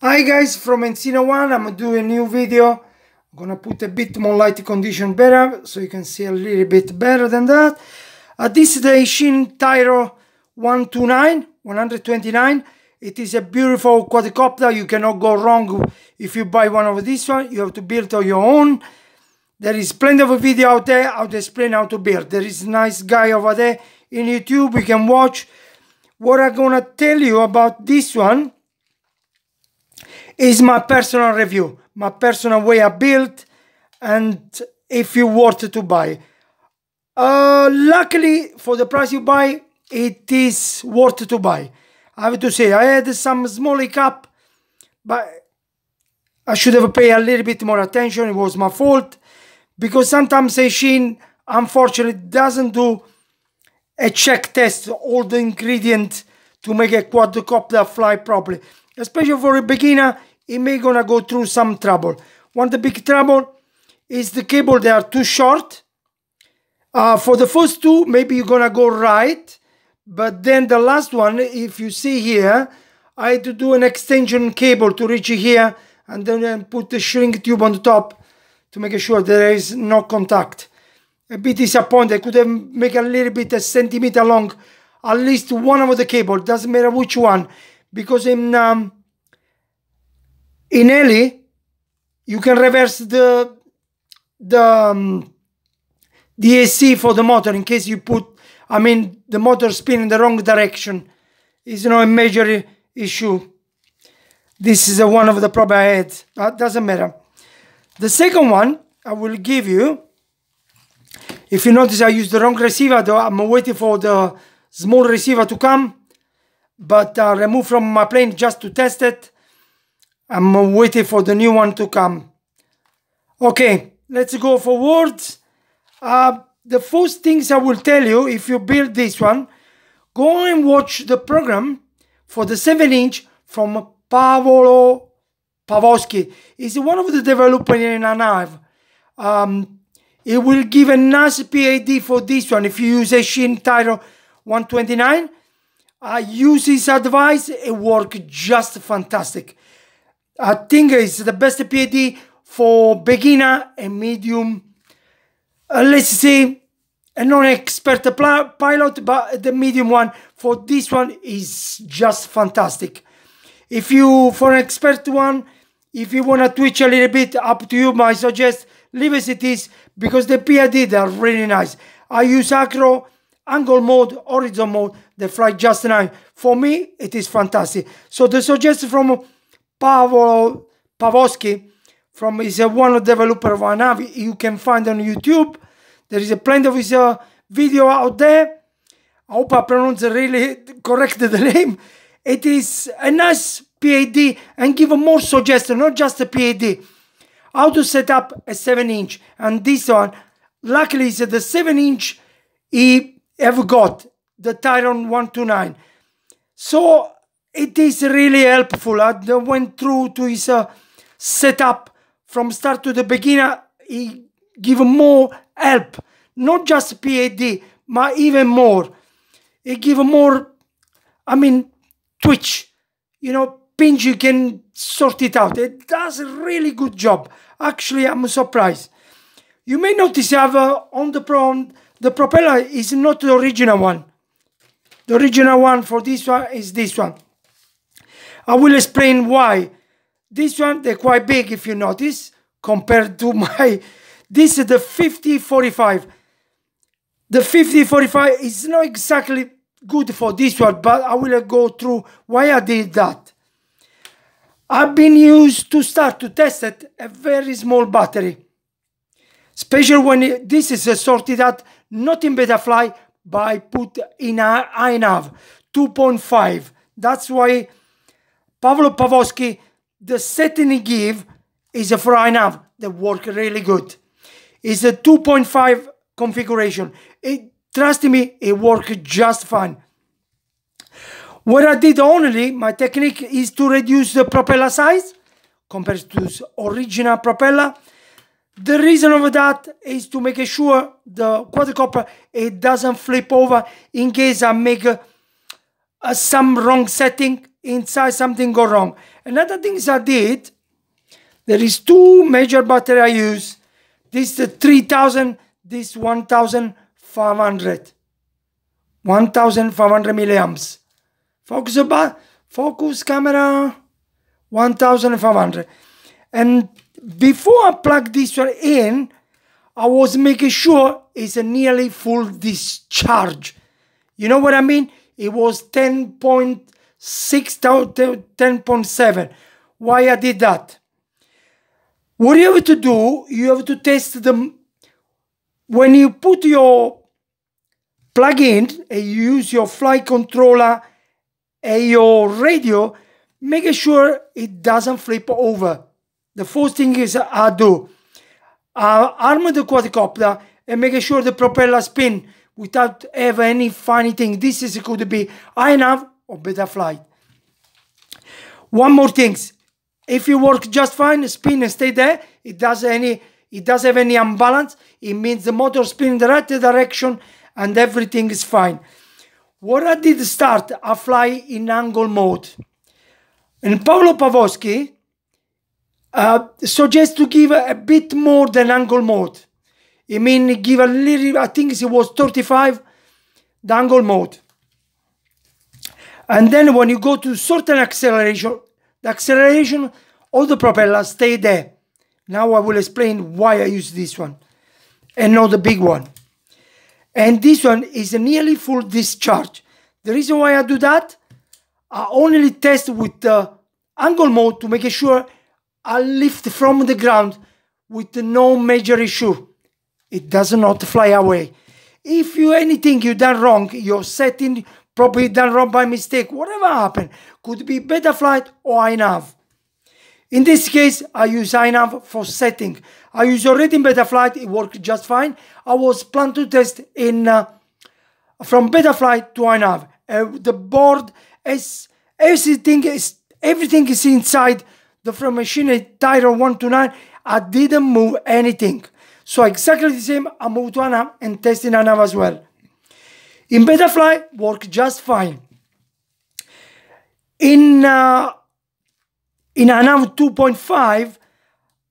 Hi guys, from Encino One. I'm doing a new video. I'm gonna put a bit more light condition better so you can see a little bit better than that. This is the Eachine Tyro 129. It is a beautiful quadcopter. You cannot go wrong if you buy one of this one. You have to build on your own. There is plenty of a video out there how to explain how to build. There is a nice guy over there in YouTube you can watch. What I'm gonna tell you about this one is my personal review, my personal way I built, and if you worth to buy. Luckily, for the price you buy, it is worth to buy. I have to say, I had some small hiccup, but I should have paid a little bit more attention. It was my fault, because sometimes Eachine, unfortunately, doesn't do a check test, all the ingredients to make a quadcopter fly properly. Especially for a beginner, it may gonna go through some trouble. One of the big trouble is the cable, they are too short. For the first two, maybe you're gonna go right, but then the last one, if you see here, I had to do an extension cable to reach here, and then put the shrink tube on the top to make sure there is no contact. A bit disappointed. I could have made a little bit a centimeter long, at least one of the cable, doesn't matter which one, because in Ellie you can reverse the AC for the motor in case you put, the motor spin in the wrong direction. It's not a major issue. This is one of the problems I had. That doesn't matter. The second one I will give you, if you notice I used the wrong receiver, though I'm waiting for the small receiver to come, but removed from my plane just to test it. I'm waiting for the new one to come. Okay, let's go forwards. The first things I will tell you, if you build this one, go and watch the program for the 7-inch from Paolo Pavosky. He's one of the developers in Anav. It will give a nice PID for this one. If you use Eachine Tyro 129, use his advice, it works just fantastic. I think it's the best PID for beginner and medium, let's say a non-expert pilot, but the medium one for this one is just fantastic. If you, for an expert one, if you want to twitch a little bit, up to you, but I suggest leave as it is, because the PID, they are really nice. I use acro, angle mode, horizon mode, they fly just nice. For me, it is fantastic. So the suggestion from Paolo Pavosky, from is one of the developer of Anavi, you can find on YouTube. There is a plenty of his video out there. I hope I pronounced really correct the name. It is a nice PID and give a more suggestion, not just a PID. How to set up a 7-inch, and this one, luckily, is the 7-inch he have got the Tyro 129. So it is really helpful. I went through to his setup from start to the beginner. He give more help, not just PID, but even more. He give more, twitch, pinch, you can sort it out. It does a really good job. Actually, I'm surprised. You may notice I have on the propeller is not the original one. The original one for this one is this one. I will explain why. This one, they're quite big if you notice, compared to my, this is the 5045. The 5045 is not exactly good for this one, but I will go through why I did that. I've been used to start to test it a very small battery, especially when this is sorted out not in Betafly, but I put in iNav 2.5. That's why Paolo Pavosky, the setting he give is for iNav that work really good. It's a 2.5 configuration. Trust me, it works just fine. What I did only, my technique is to reduce the propeller size compared to the original propeller. The reason of that is to make sure the quadcopter it doesn't flip over in case I make some wrong setting. inside something go wrong. Another things I did, there is two major battery I use. This is 3000, this 1500. 1500 milliamps. Focus camera 1500. And before I plug this one in, I was making sure it's a nearly full discharge. You know what I mean? It was 10.6 to 10.7. Why I did that? What you have to do, you have to test them. When you put your plug in and you use your flight controller and your radio, make sure it doesn't flip over. The first thing is I do. Arm the quadcopter and make sure the propeller spin without ever any funny thing. This is could be INAV or Betaflight. One more thing. If you work just fine, spin and stay there, it doesn't have any imbalance. It means the motor spin in the right direction and everything is fine. What I did start, I fly in angle mode. And Paolo Pavosky suggests to give a bit more than angle mode. I mean, give a little, I think it was 35, the angle mode. And then when you go to certain acceleration, the acceleration, all the propellers stay there. Now I will explain why I use this one and not the big one. And this one is a nearly full discharge. The reason why I do that, I only test with the angle mode to make sure I lift from the ground with no major issue. It does not fly away. If anything you done wrong, your setting probably done wrong by mistake, whatever happened, could be Betaflight or INAV. In this case, I use INAV for setting. I use already in Betaflight, it worked just fine. I was planning to test in from Betaflight to INAV. The board is everything is inside the from Eachine Tyro 129. I didn't move anything. So exactly the same, I moved to INAV and tested INAV as well. In Betaflight, worked just fine. In INAV 2.5,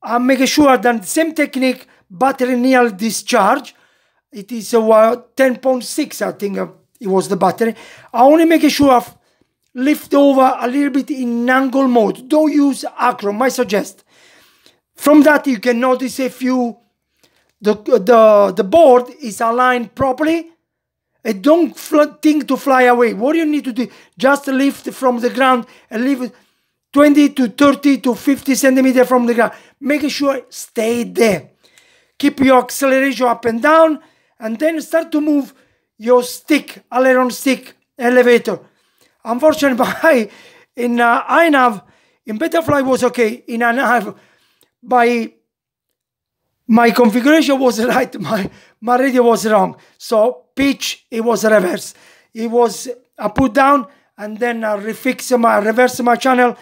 I make sure that the same technique, battery near discharge. It is 10.6, I think it was the battery. I only make sure I lift over a little bit in angle mode. Don't use acro, I suggest. From that, you can notice if the board is aligned properly. And don't think to fly away. What you need to do, just lift from the ground and leave it 20 to 30 to 50 centimeters from the ground. Make sure stay there. Keep your acceleration up and down, and then start to move your stick, aileron stick, elevator. Unfortunately, in INAV, in Betaflight was okay. In INAV, my configuration was right, my radio was wrong. So pitch, it was reverse. It was I put down and then I reverse my channel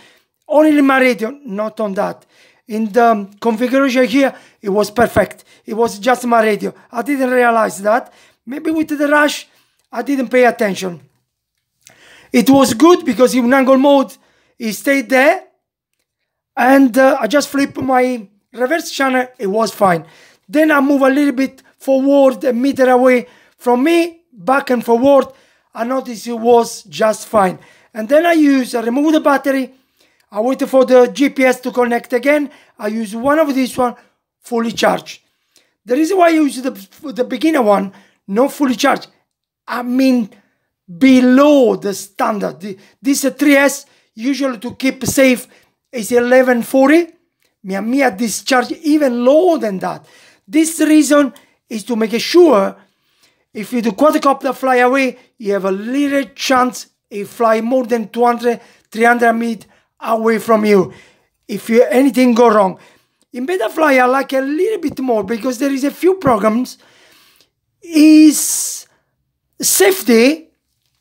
only in my radio, not on that. In the configuration here, it was perfect. It was just my radio. I didn't realize that. Maybe with the rush, I didn't pay attention. It was good because in angle mode, it stayed there. And I just flipped my reverse channel, it was fine. Then I move a little bit forward, a meter away from me, back and forward. I noticed it was just fine. And then I remove the battery. I wait for the GPS to connect again. I use one of these one fully charged. The reason why I use the beginner one, not fully charged, I mean below the standard. This 3S, usually to keep safe, is 1140. Me discharge even lower than that. This reason is to make sure if you do quadcopter fly away, you have a little chance it fly more than 200, 300 meters away from you. If anything go wrong. In Betaflight, I like a little bit more because there is a few programs. Is safety.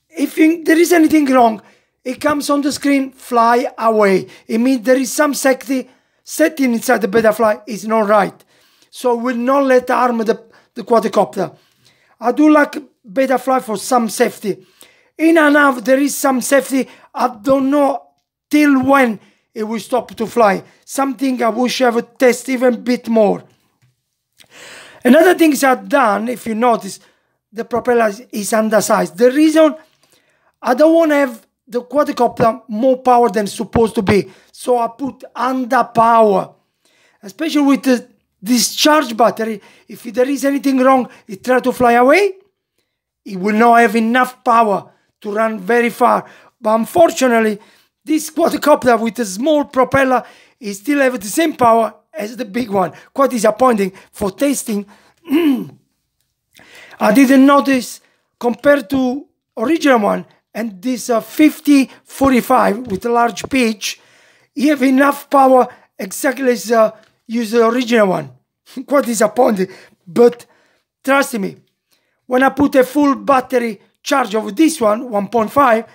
If there is anything wrong, it comes on the screen, fly away. It means there is some safety setting inside the Betaflight is not right. So will not let arm the quadcopter. I do like Betaflight for some safety. In INAV, there is some safety. I don't know till when it will stop to fly. Something I wish I would test even a bit more. Another thing I've done, if you notice, the propeller is undersized. The reason I don't want to have the quadcopter more power than it's supposed to be. So I put under power. Especially with the discharge battery, if there is anything wrong, it tries to fly away, it will not have enough power to run very far. But unfortunately, this quadcopter with a small propeller, it still has the same power as the big one. Quite disappointing for testing. I didn't notice compared to original one and this 5045 with a large pitch, you have enough power exactly as use the original one. Quite disappointing, but trust me, when I put a full battery charge of this one, 1.5,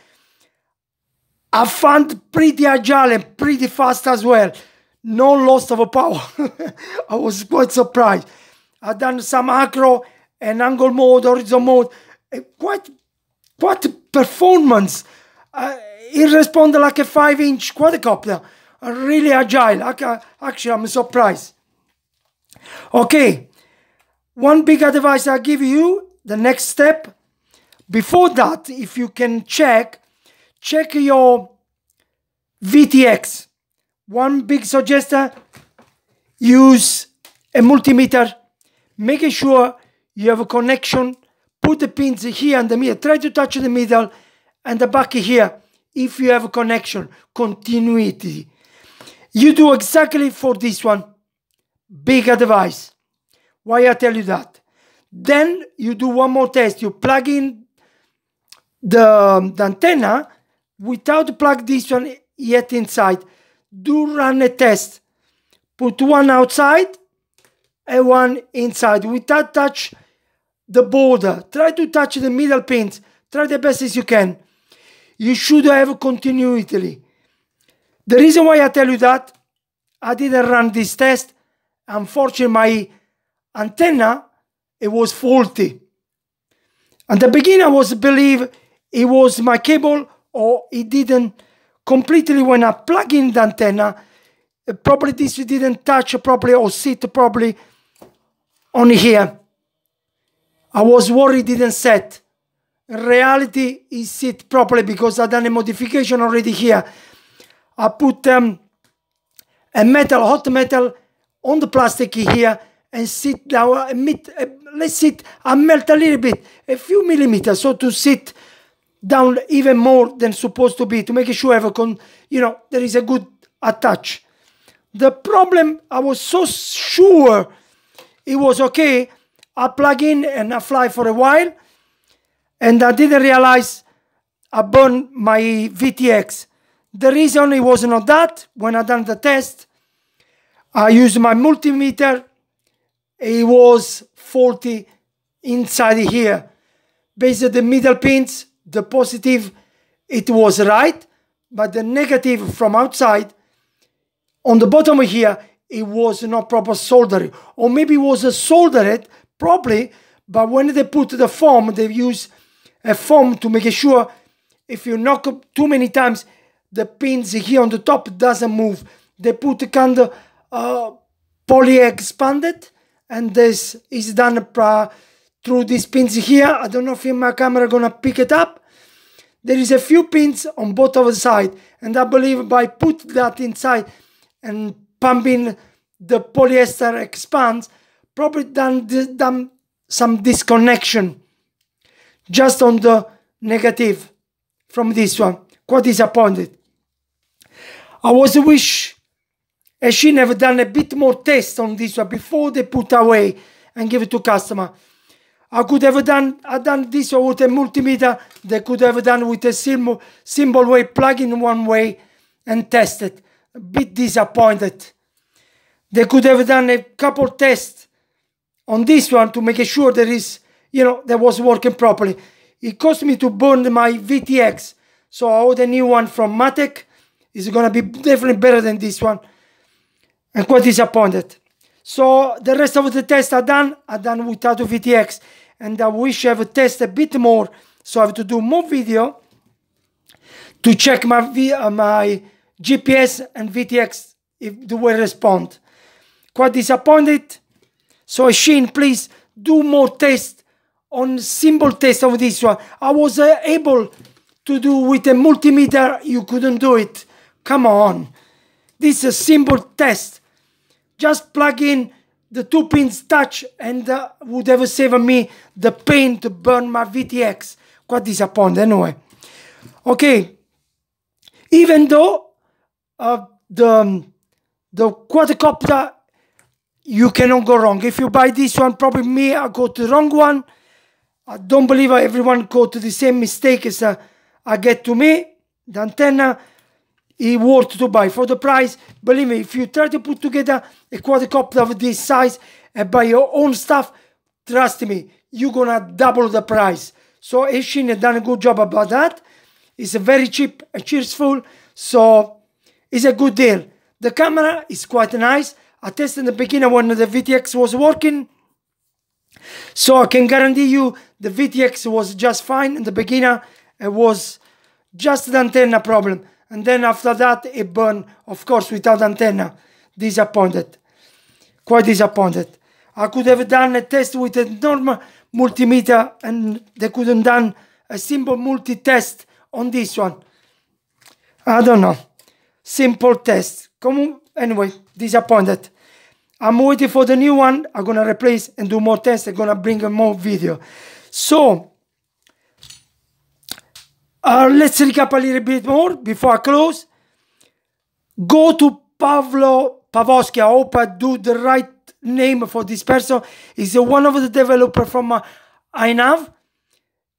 I found pretty agile and pretty fast as well. No loss of power. I was quite surprised. I've done some acro and angle mode, horizon mode, quite performance. It responded like a 5-inch quadcopter. Really agile. Actually, I'm surprised. Okay, one big advice I give you, the next step. Before that, if you can check your VTX. One big suggestion, use a multimeter, making sure you have a connection, put the pins here in the middle, try to touch the middle and the back here, if you have a connection, continuity. You do exactly for this one. Big advice. Why I tell you that? Then you do one more test. You plug in the antenna without plug this one yet inside. Do run a test. Put one outside and one inside without touch the border. Try to touch the middle pins. Try the best as you can. You should have continuity. The reason why I tell you that, I didn't run this test. Unfortunately, my antenna, it was faulty. At the beginning, I was believe it was my cable or it didn't completely, when I plug in the antenna, probably this didn't touch properly or sit properly on here. I was worried it didn't set. In reality, it sit properly because I done a modification already here. I put a metal, hot metal on the plastic here and sit down, let's sit and melt a little bit, a few millimeters, so to sit down even more than supposed to be, to make sure there is a good attach. The problem, I was so sure it was okay. I plug in and I fly for a while, and I didn't realize I burned my VTX. The reason it was not that, when I done the test, I used my multimeter, it was faulty inside here. Basically the middle pins, the positive, it was right, but the negative from outside, on the bottom here, it was not proper soldering. Or maybe it was soldered properly, but when they put the foam, they use a foam to make sure if you knock up too many times, the pins here on the top doesn't move. They put a kind of poly expanded, and this is done through these pins here. I don't know if my camera gonna pick it up. There is a few pins on both of the side, and I believe by put that inside and pumping the polyester expands, probably done some disconnection just on the negative from this one. Quite disappointed. I was wish Eachine have done a bit more test on this one before they put away and give it to customer. I could have done this one with a multimeter. They could have done with a symbol way, plug in one way and test it. A bit disappointed. They could have done a couple tests on this one to make sure there is, that was working properly. It cost me to burn my VTX. So I ordered a new one from Matek. It's gonna be definitely better than this one. I'm quite disappointed. So the rest of the tests are done without the VTX. And I wish I have tested a bit more. So I have to do more video to check my GPS and VTX if they will respond. Quite disappointed. So Eachine, please do more tests on simple test of this one. I was able to do with a multimeter, you couldn't do it. Come on. This is a simple test. Just plug in the 2 pins touch and would have saved me the pain to burn my VTX. Quite disappointed anyway. Okay. Even though the quadcopter, you cannot go wrong. If you buy this one, probably me, I go to the wrong one. I don't believe everyone go to the same mistake as I get to me. The antenna is worth to buy. For the price, believe me, if you try to put together a quadcopter of this size and buy your own stuff, trust me, you're gonna double the price. So Eachine has done a good job about that. It's very cheap and cheerful, so it's a good deal. The camera is quite nice. I tested in the beginning when the VTX was working, so I can guarantee you the VTX was just fine. In the beginning, it was just the antenna problem, and then after that it burned, of course, without antenna. Disappointed, quite disappointed. I could have done a test with a normal multimeter and they couldn't done a simple multi-test on this one. I don't know. Simple test. Come on. Anyway, disappointed. I'm waiting for the new one. I'm gonna replace and do more tests. I'm gonna bring more video. So let's recap a little bit more before I close. Go to Pavlo Pavlovsky. I hope I do the right name for this person. He's one of the developers from iNav.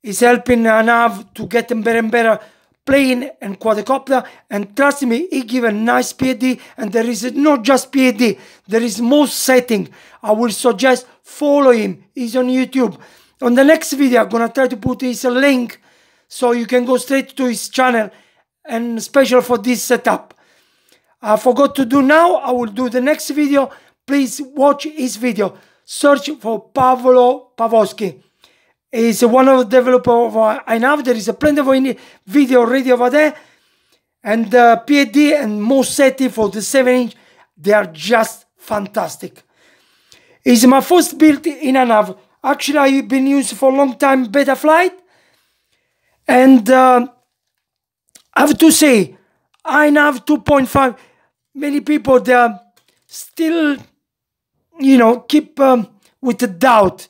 He's helping iNav to get them better and better plane and quadcopter, and trust me, he give a nice PID, and there is not just PID, there is more setting. I will suggest follow him. He's on YouTube. On the next video, I'm gonna try to put his link so you can go straight to his channel, and special for this setup. I forgot to do now. I will do the next video. Please watch his video. Search for Pavlo Pavlovsky. He's one of the developers of iNav. There is a plenty of video already over there. And PID and more setting for the 7-inch, they are just fantastic. It's my first build in iNav. Actually, I've been using for a long time beta flight. And I have to say, iNav 2.5, many people, they are still, you know, keep with the doubt.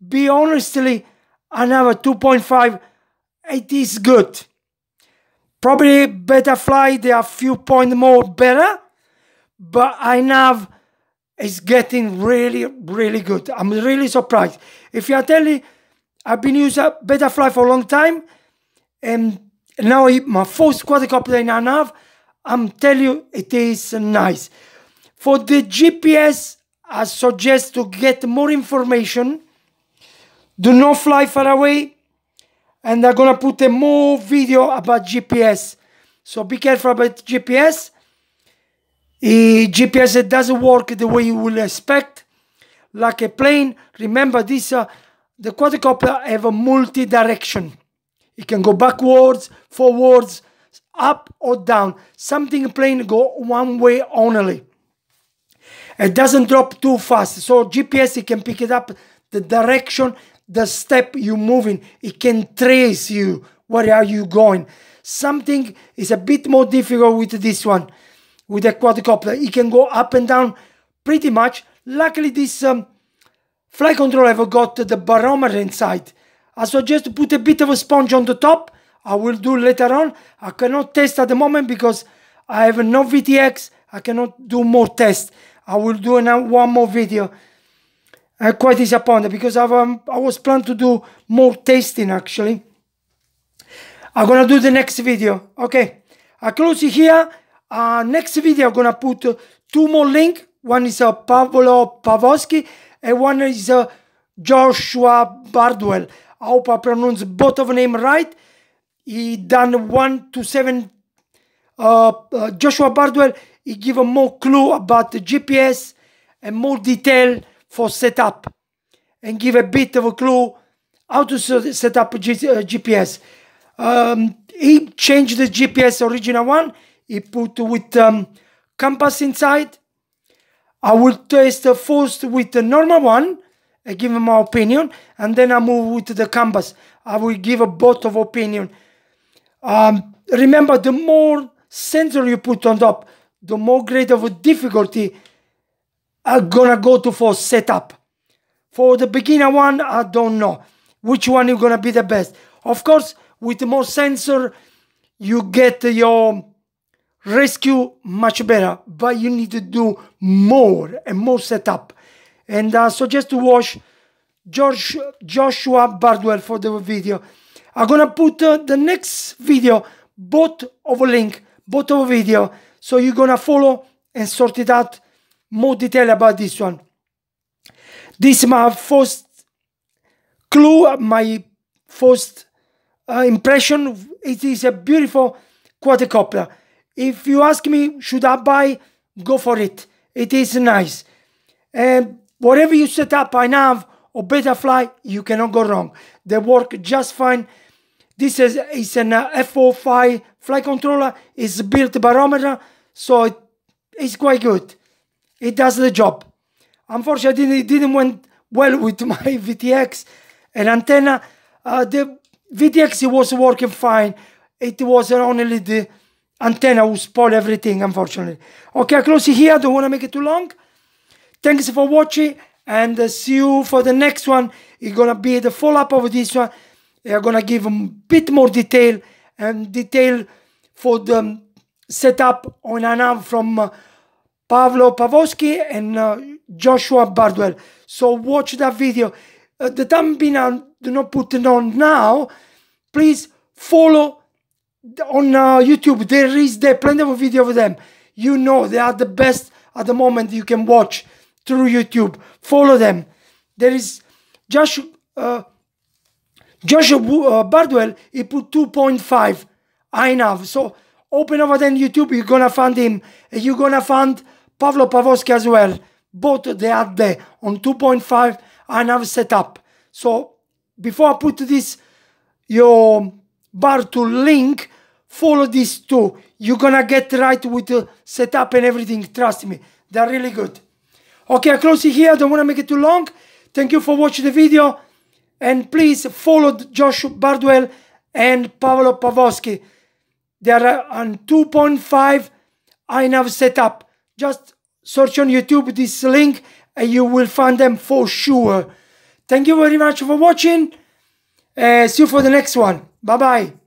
Be honestly, iNav 2.5, it is good. Probably beta flight, they are a few points more better, but iNav is getting really, really good. I'm really surprised. If you are telling, I've been using beta flight for a long time, and now my first quadcopter in iNav, I'm telling you, it is nice. For the GPS, I suggest to get more information. Do not fly far away, and I'm gonna put a more video about GPS. So be careful about GPS. GPS, it doesn't work the way you will expect, like a plane. Remember this, the quadcopter have a multi-direction. It can go backwards, forwards, up or down. Something plane go one way only. It doesn't drop too fast. So GPS, it can pick it up, the direction, the step you're moving. It can trace you. Where are you going? Something is a bit more difficult with this one, with the quadcopter. It can go up and down pretty much. Luckily, this flight controller have got the barometer inside. I suggest to put a bit of a sponge on the top. I will do later on. I cannot test at the moment because I have no VTX. I cannot do more tests. I will do now one more video. I'm quite disappointed because I was planning to do more testing actually. I'm gonna do the next video. Okay, I close it here. Next video I'm gonna put two more links. One is Pavlo Pavlovsky and one is Joshua Bardwell. I hope I pronounce both of them right. He done 1 to 7. Joshua Bardwell, he give a more clue about the GPS and more detail for setup, and give a bit of a clue how to set up GPS. he changed the GPS original one. He put with compass inside. I will test first with the normal one. I give him my opinion, and then I move with the compass. I will give a both of opinion. Remember, the more sensor you put on top, the more grade of a difficulty I'm gonna go to for setup. For the beginner one, I don't know which one is gonna be the best. Of course, with more sensor, you get your rescue much better, but you need to do more and more setup. And I suggest to watch Joshua Bardwell for the video. I'm gonna put the next video, both of a link, both of a video, so you're gonna follow and sort it out more detail about this one. This is my first clue, my first impression. It is a beautiful quadricopter. If you ask me, should I buy? Go for it. It is nice. And whatever you set up, I nav or Betafly, you cannot go wrong. They work just fine. This is an F05 flight controller. It's built barometer, so it's quite good. It does the job. Unfortunately, it didn't went well with my VTX and antenna. The VTX, it was working fine. It was only the antenna who spoiled everything, unfortunately. Okay, I close it here. Don't want to make it too long. Thanks for watching, and see you for the next one. It's gonna be the follow-up of this one. I'm gonna give a bit more detail for the setup on an arm from Pavlo Pavlovsky and Joshua Bardwell. So watch that video. The thumbnail do not put it on now. Please follow on YouTube. There is plenty of video of them. You know they are the best at the moment you can watch through YouTube. Follow them. There is Joshua Bardwell. He put 2.5 INAV. So open over there on YouTube. You're gonna find him. You're gonna find Pavlo Pavlovsky as well. Both they are there on 2.5 INAV setup. So before I put this your bar to link, follow these two. You're gonna get right with the setup and everything. Trust me, they're really good. Okay, I close it here. Don't want to make it too long. Thank you for watching the video, and please follow Josh Bardwell and Pavlo Pavlovsky. They are on 2.5 INAV setup. Just search on YouTube this link and you will find them for sure. Thank you very much for watching. See you for the next one. Bye bye.